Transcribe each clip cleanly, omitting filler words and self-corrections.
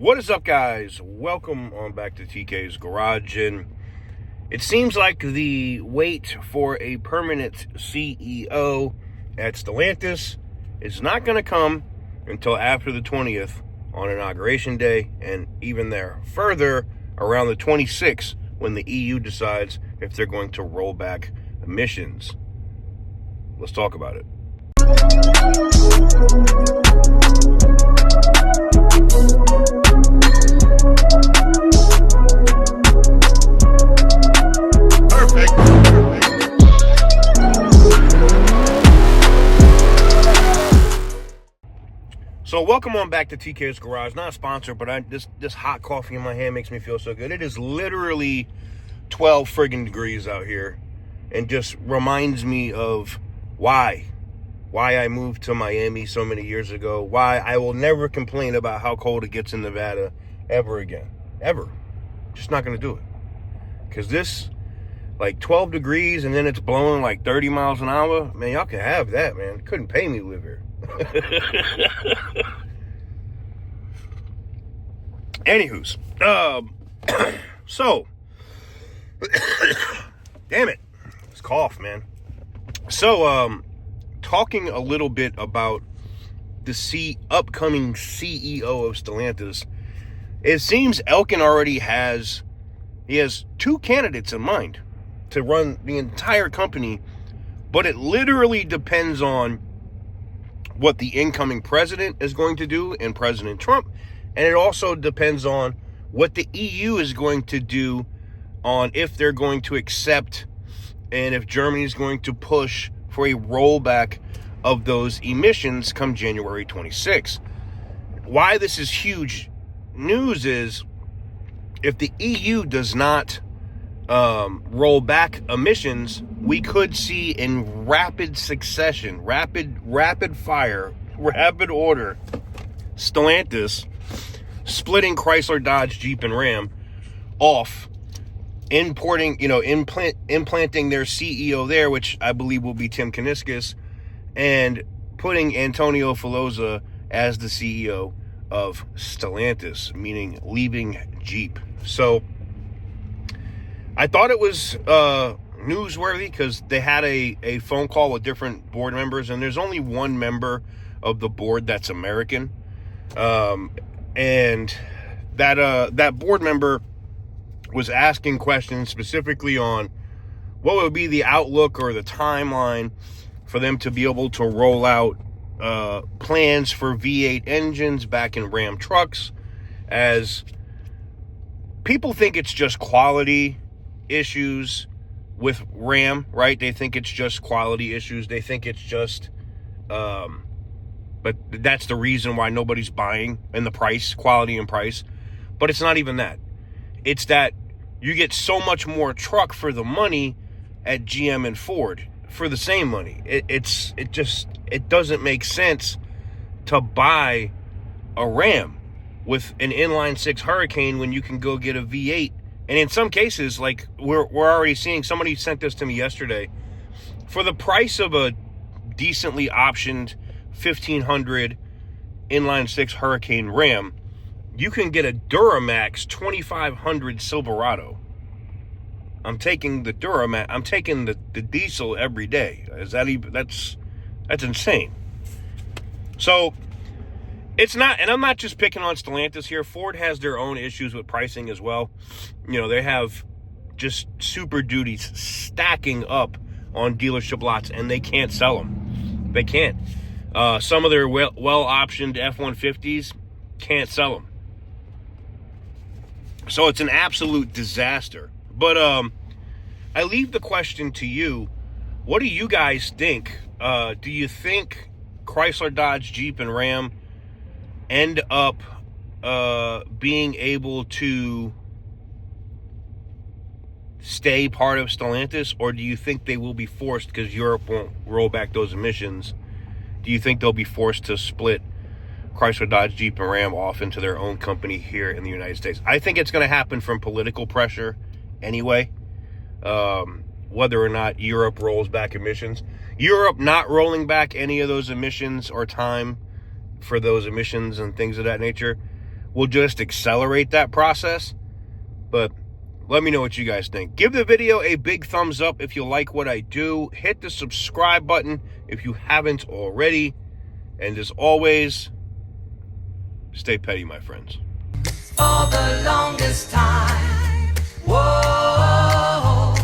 What is up, guys? Welcome on back to TK's Garage. And it seems like the wait for a permanent CEO at Stellantis is not going to come until after the 20th on Inauguration Day, and even there further around the 26th when the EU decides if they're going to roll back emissions. Let's talk about it. So welcome on back to TK's Garage. Not a sponsor, but this hot coffee in my hand makes me feel so good. It is literally 12 friggin' degrees out here, and just reminds me of why I moved to Miami so many years ago, why I will never complain about how cold it gets in Nevada ever again. Ever. Just not going to do it. Because this, like 12 degrees and then it's blowing like 30 miles an hour, man, y'all can have that, man. Couldn't pay me to live here. Anywho's, so, damn it, this cough, man. So, talking a little bit about the upcoming CEO of Stellantis, it seems Elkin already has two candidates in mind to run the entire company, but it literally depends on what the incoming president is going to do and President Trump, and it also depends on what the EU is going to do on if they're going to accept and if Germany is going to push for a rollback of those emissions come January 26. Why this is huge news is if the EU does not roll back emissions, we could see in rapid succession, rapid fire, rapid order, Stellantis splitting Chrysler, Dodge, Jeep, and Ram off, implanting their CEO there, which I believe will be Tim Kuniskis, and putting Antonio Filosa as the CEO of Stellantis, meaning leaving Jeep. So I thought it was newsworthy because they had a phone call with different board members, and there's only one member of the board that's American. And that board member was asking questions specifically on what would be the outlook or the timeline for them to be able to roll out plans for V8 engines back in Ram trucks, as people think it's just quality issues with Ram, right? They think it's just quality issues. They think it's just, but that's the reason why nobody's buying, and the price, quality and price. But it's not even that. It's that you get so much more truck for the money at GM and Ford for the same money. It doesn't make sense to buy a Ram with an inline six Hurricane when you can go get a V8. And in some cases, like we're already seeing, somebody sent this to me yesterday, for the price of a decently optioned 1500 inline six Hurricane Ram, you can get a Duramax 2500 Silverado. I'm taking the Duramax. I'm taking the diesel every day. Is that even? That's insane. So it's not, and I'm not just picking on Stellantis here. Ford has their own issues with pricing as well. You know, they have just Super Duties stacking up on dealership lots, and they can't sell them. They can't. Some of their well-optioned F-150s can't sell them. So it's an absolute disaster. But I leave the question to you. What do you guys think? Do you think Chrysler, Dodge, Jeep, and Ram end up being able to stay part of Stellantis, or do you think they will be forced, because Europe won't roll back those emissions, do you think they'll be forced to split Chrysler, Dodge, Jeep, and Ram off into their own company here in the United States? I think it's going to happen from political pressure anyway, whether or not Europe rolls back emissions. Europe not rolling back any of those emissions or time for those emissions and things of that nature will just accelerate that process. But let me know what you guys think. Give the video a big thumbs up if you like what I do. Hit the subscribe button if you haven't already. And as always, stay petty, my friends. For the longest time. Whoa.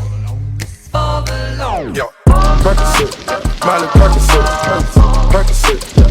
For the longest time. Yo, Percocet, Miley Percocet, Percocet.